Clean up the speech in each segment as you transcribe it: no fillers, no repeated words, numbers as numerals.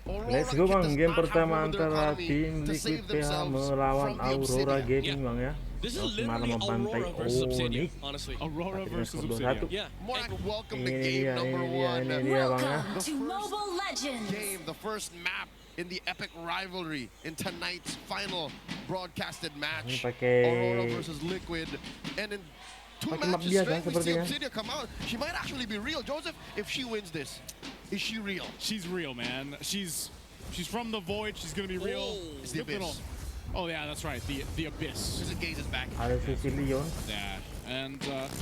Let's go bang, game pertama antara tim Liquid PH melawan Aurora Gaming bang ya. This is Malam literally membantai Aurora versus Obsidian, Onyx. honestly. Aurora versus Skor 2-1. Obsidian. Yeah. Welcome to Ini game dia, number ini dia, one. ini dia bang ya. Welcome to Mobile Legends. Game, the first map in the epic rivalry in tonight's final broadcasted match. Ini pakai Aurora versus Liquid, and in two pakai map matches biasa straight, we see sepertinya. Obsidian come out. She might actually be real. Joseph, if she wins this, is she real? She's real, man. She's from the void. She's gonna be real. Oh, it's the Abyss. Oh yeah, that's right. The abyss. Because Gaze is back. Ada sisi Leon. Yeah. And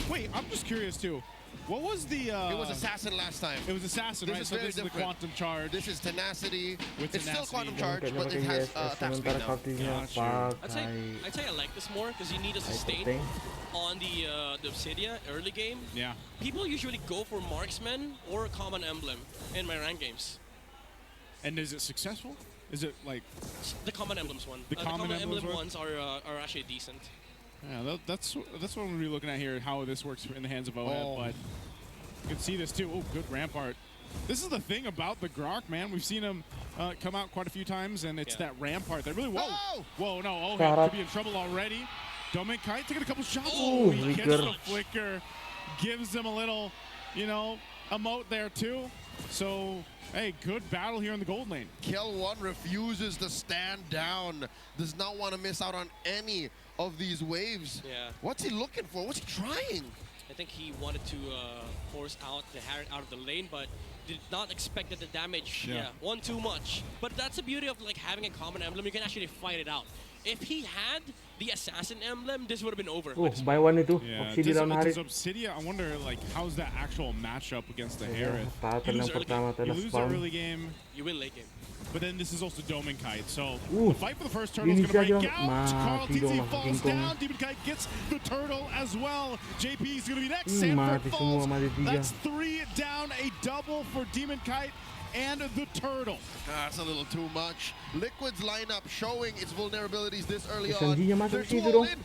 wait, I'm just curious too. What was the? It was Assassin last time. It was Assassin, This right? is So very this is the different. quantum charge. This is Tenacity. With It's still Tenacity. Quantum Charge, Kayaknya but it pakai has GSS, attack speed sementara now. Kartunya Yeah, sure. pakai I'd say I like this more because you need a sustain Thing. on the Obsidian early game. Yeah. People usually go for marksman or common emblem in my rank games. And is it successful? Is it like? The common emblems one. The common emblems work? ones are actually decent. Yeah, that's what we're really looking at here. How this works in the hands of OHEB, Oh. but you can see this too. Oh, good rampart. This is the thing about the Grok, man. We've seen him come out quite a few times, and it's Yeah. that rampart that really. Whoa, Oh! whoa, no, OHEB Sarap. could be in trouble already. Domin Kite taking a couple shots. Oh, he gets flicker. the flicker, gives them a little, emote there too. So, hey, good battle here in the gold lane. Kill One refuses to stand down. Does not want to miss out on any of these waves. Yeah. What's he looking for? What's he trying? I think he wanted to force out the Harriet out of the lane, but did not expect that the damage, one too much. But that's the beauty of like having a common emblem. You can actually fight it out. If he had the assassin emblem, this would have been over. by one itu. Yeah, Obsidian lawan does Harit. Obsidian, I wonder, like, how's that actual matchup against the Ya, Harith? Falcon yang User pertama You telah lose the spawn. early game, You win late game. but then this is also Domin Kite. So Uh, the fight for the first turtle is ini going to break saja. out. Carl Mati dong TZ sama falls King Kong. down. Demon Kite gets the turtle as well. JP is going to be next. Mati Sanford semua, falls. mati tiga. That's 3 down. A double for Demon Kite and the turtle. That's a little too much. Liquid's lineup showing its vulnerabilities this early on. Sanjinya masuk They're situ too all dong. in.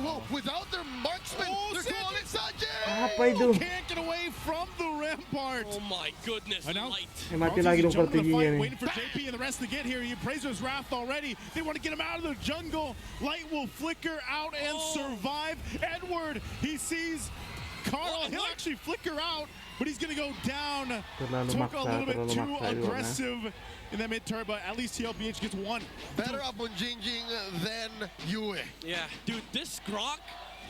Whoa, without their marksman, Oh, they're too all in. Sanji! Apa itu? Can't get away from the rampart. Oh my goodness, And now- light. Mati Carl lagi TZ dong jumping in the Kartunya fight, nih. waiting for JP and the rest to get here. He prays his wrath already. They want to get him out of the jungle. Light will flicker out and survive. Edward, he sees Carl. He'll actually flicker out, but he's going to go down. Terlalu Took a maksa, little bit terlalu too maksa Edward, aggressive in that mid turn, but at least TLBH gets one. Better up on Jingjing than Yue. Yeah, dude, this Grok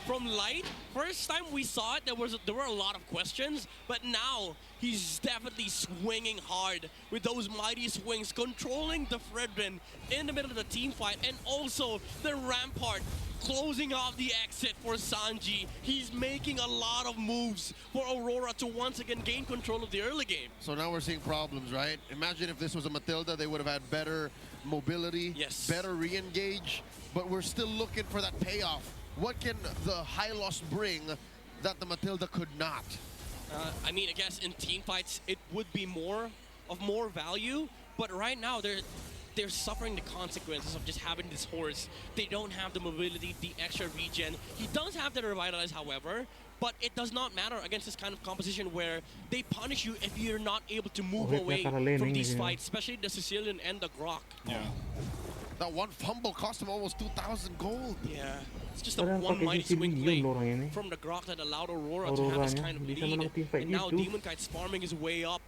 from Light, first time we saw it, there were a lot of questions, but now he's definitely swinging hard with those mighty swings, controlling the Fredrin in the middle of the team fight, and also the Rampart closing off the exit for Sanji. He's making a lot of moves for Aurora to once again gain control of the early game. So now we're seeing problems, right? Imagine if this was a Matilda, they would have had better mobility, Yes. better re-engage, but we're still looking for that payoff. What can the Hylos bring that the Matilda could not? I mean, I guess in team fights, it would be more value, but right now they're suffering the consequences of just having this horse. They don't have the mobility, the extra regen. He does have the revitalize, however, but it does not matter against this kind of composition where they punish you if you're not able to move Oh, away para laning from these ini. fights, especially the Sicilian and the Grok. Yeah. That one fumble cost him almost 2,000 gold. Yeah, it's just a Padahal one pakai mighty sisi swing Leon play loh orang ini. from the Grok that allowed Aurora to have this Auroranya kind of bisa lead. menang team fight And now gitu. Demon Kite's farming his way up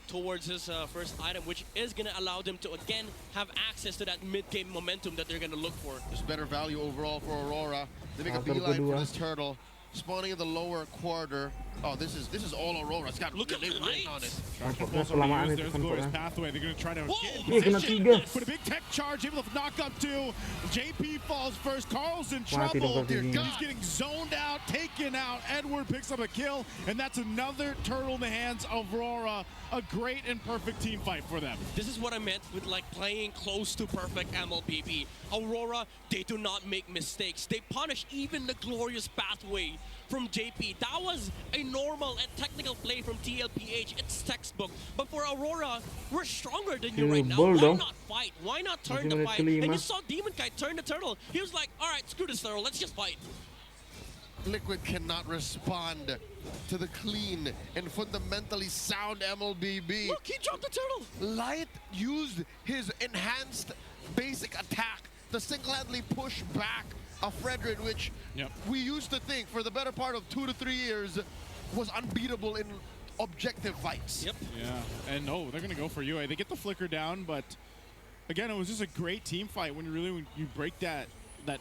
towards his first item, which is going to allow them to again have access to that mid-game momentum that they're going to look for. There's better value overall for Aurora. They make a Counter beeline for kedua. this turtle. Spawning in the lower quarter. Oh, this is all Aurora. It's got Look at name Light. written on it. Nampaknya kelamaan itu There's kan Glorious pokoknya. Pathway. They're going to try to Whoa! get in Iya, kena position. tiga. Put a big tech charge, able to knock up two. JP falls first. Carl's in Mati trouble. dong Kartunya. He's getting zoned out, taken out. Edward picks up a kill, and that's another turtle in the hands of Aurora. A great and perfect team fight for them. This is what I meant with like playing close to perfect MLPP. Aurora, they do not make mistakes. They punish even the Glorious Pathway from JP. That was a normal and technical play from TLPH. It's textbook. But for Aurora, we're stronger than you right now. Ball Why dong. not fight? Why not turn Masih the menit fight? kelima. And you saw Demon Kite turn the turtle. He was like, all right, screw this turtle. Let's just fight. Liquid cannot respond to the clean and fundamentally sound MLBB. Look, he dropped the turtle. Light used his enhanced basic attack to single-handedly push back a Fredrin, which we used to think for the better part of 2 to 3 years was unbeatable in objective fights. Yep. Yeah, and they're gonna go for UA. They get the flicker down, but again, it was just a great team fight when you break that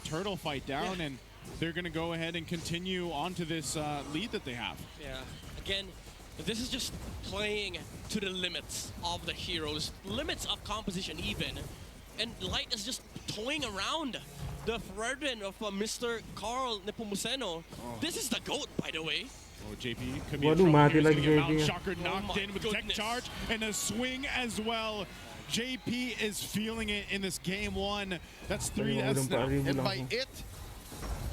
turtle fight down, and they're gonna go ahead and continue on to this lead that they have. Yeah. Again, this is just playing to the limits of the heroes, limits of composition even, and Light is just toying around the Fredrin of Mr. Carl Nepomuceno. This is the GOAT, by the way. Oh, JP could be in Waduh, trouble mati here. He's lagi gonna get JP. Mountain Shocker Oh knocked my in with the tech goodness. charge and a swing as well. JP is feeling it in this game one. That's 3 deaths now. And by it,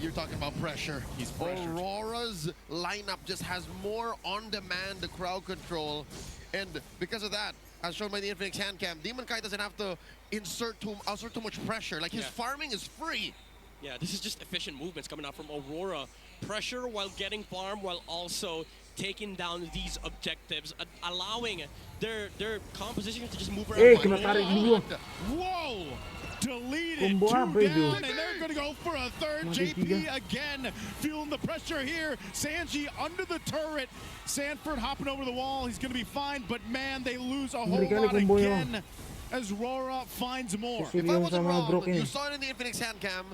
you're talking about pressure. He's pressured. Aurora's lineup just has more on-demand crowd control. And because of that, as shown by the Infinix hand cam, Demon Kite doesn't have to insert too much pressure. Like, his farming is free. Yeah, this is just efficient movements coming out from Aurora. Pressure while getting farm, while also taking down these objectives, allowing their composition to just move around. Kena tarik dulu. Whoa! Deleted, Combo 2 apa itu? down, and they're going to go for a third. Mati JP tiga. again, feeling the pressure here. Sanji under the turret. Sanford hopping over the wall. He's going to be fine, but man, they lose a whole Berikan lot combo ya. again as Rora finds more. If I Silian wasn't sama wrong, Brock you ini. saw it in the Infinix hand cam,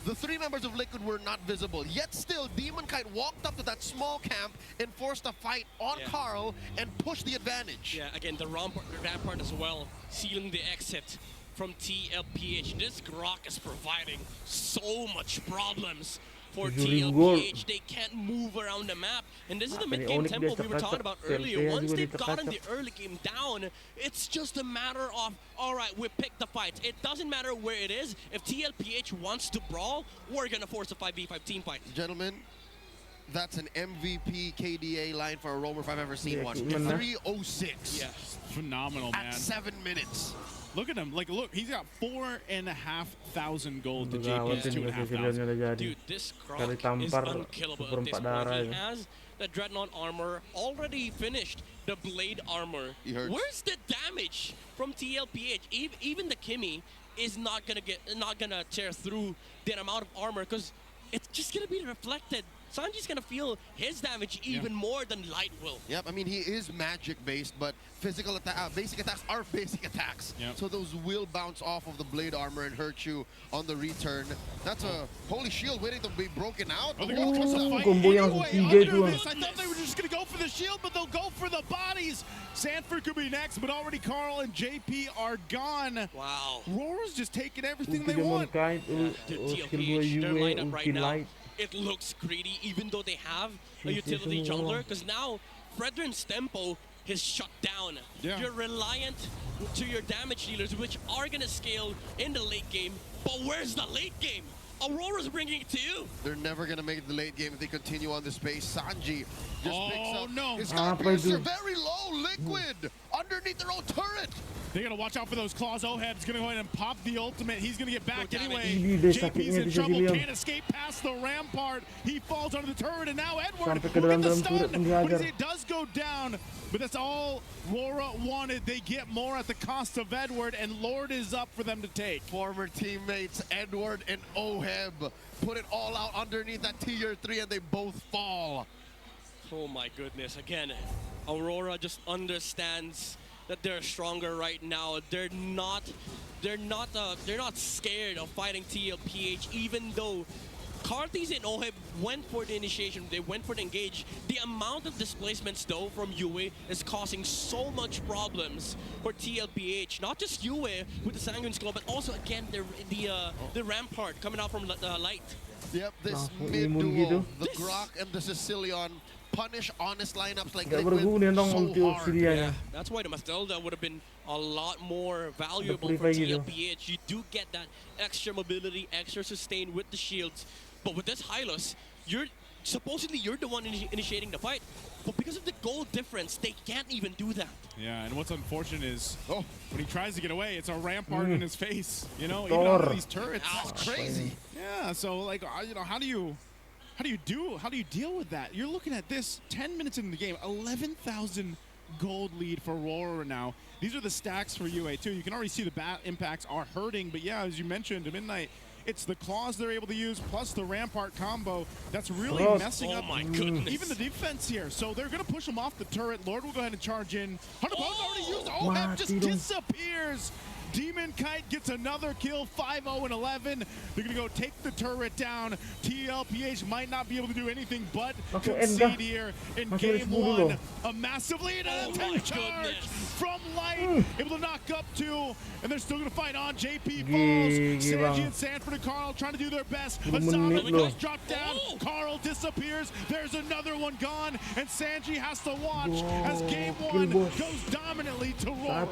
the 3 members of Liquid were not visible. Yet still, Demon Kite walked up to that small camp and forced a fight on Carl and pushed the advantage. Yeah, again, the Rampart as well, sealing the exit from TLPH. This Grok is providing so much problems for 7.000 gol. TLPH. They can't move around the map. And this is the Apa nih, mid-game Onyx tempo dia we were talking cekacak, about TLPH earlier. Once juga they've dia gotten the cekacak. early game down, it's just a matter of, all right, we pick the fights. It doesn't matter where it is. If TLPH wants to brawl, we're going to force a 5v5 team fight. Gentlemen, that's an MVP KDA line for a roamer if I've ever seen Yeah, one. gimana? 306 Yeah. Phenomenal, man. at 7 minutes. Look at him. Like, look, he's got 4,500 gold to Udah gawat JP's ini posisi 2,500. Leonnya udah jadi. Dude, this Kali Grok is tampar unkillable super at this 4 point. darah He itu. has the Dreadnought armor, already finished the Blade armor. He hurts. Where's the damage from TLPH? Even the Kimmy is not gonna tear through that amount of armor because it's just gonna be reflected. Sanji's gonna feel his damage even more than Light will. Yep, I mean, he is magic-based, but physical basic attacks are basic attacks. Yep. So those will bounce off of the blade armor and hurt you on the return. That's a holy shield waiting to be broken out. Oh, they're going to Oh, fight combo yang anyway. ketiga Under itu, this, I thought they were just going to go for the shield, but they'll go for the bodies. Sanford could be next, but already Carl and JP are gone. Wow. Rora's just taking everything Ulti they Demon want. Kite, Dude, skill 2 TLPH, their UA, lineup right ulti now, Light. it looks greedy, even though they have a Sisi utility semua. jungler, because now Fredrin's tempo is shut down. Yeah. You're reliant to your damage dealers, which are going to scale in the late game, but where's the late game? Aurora's bringing it to you. They're never going to make it the late game if they continue on this pace. Sanji just picks Oh, up. no. It's got Apa Piercer itu? very low, Liquid, underneath their own turret. They got to watch out for those claws. Oheb's going to go ahead and pop the ultimate. He's going to get back No damage. anyway. Ini deh JP's sakitnya in di trouble. sisi Leon. Can't escape past the rampart. He falls under the turret, and now Edward Sampai ke will get the dalam stun. turret pun But dihajar. it does go down. But that's all Rora wanted. They get more at the cost of Edward, and Lord is up for them to take. Former teammates Edward and Oheb put it all out underneath that tier 3 and they both fall. Oh my goodness, again, Aurora just understands that they're stronger right now. They're not scared of fighting TLPH, even though Karthis and Oheb went for the initiation, they went for the engage. The amount of displacements though from UA is causing so much problems for TLPH. Not just UA with the Sanguine Skull, but also again the Rampart coming out from Light. Yep, this Langsung mid imun duo, gitu. the Grok and the Sicilian, punish honest lineups like Gak Liquid berguna dong so ulti hard. Obsidiannya. That's why the Mastelda would have been a lot more valuable Udah for pulih gitu. TLPH. You do get that extra mobility, extra sustain with the shields. But with this Hylos, you're the one initiating the fight. But because of the goal difference, they can't even do that. Yeah, and what's unfortunate is Oh, when he tries to get away, it's a rampart in his face. You know, even Thor. under these turrets. Ouch. crazy. Yeah, so like, you know, how do you How do you deal with that? You're looking at this 10 minutes into the game, 11,000 gold lead for Aurora now. These are the stacks for UA too. You can already see the bat impacts are hurting, but yeah, as you mentioned, at Midnight, it's the claws they're able to use plus the Rampart combo that's really messing up even the defense here. So they're going to push them off the turret. Lord will go ahead and charge in. Hunter Bones already used. Oh, that just disappears. Demon Kite gets another kill, 5-0 and 11. They're going to go take the turret down. TLPH might not be able to do anything but concede here in game one. A massive lead and a tech charge from Light. Able to knock up two, and they're still going to fight on. JP falls. Sanji and Sanford and Carl trying to do their best. Asami goes dropped down. Carl disappears. There's another one gone, and Sanji has to watch as game one goes dominantly to Aurora.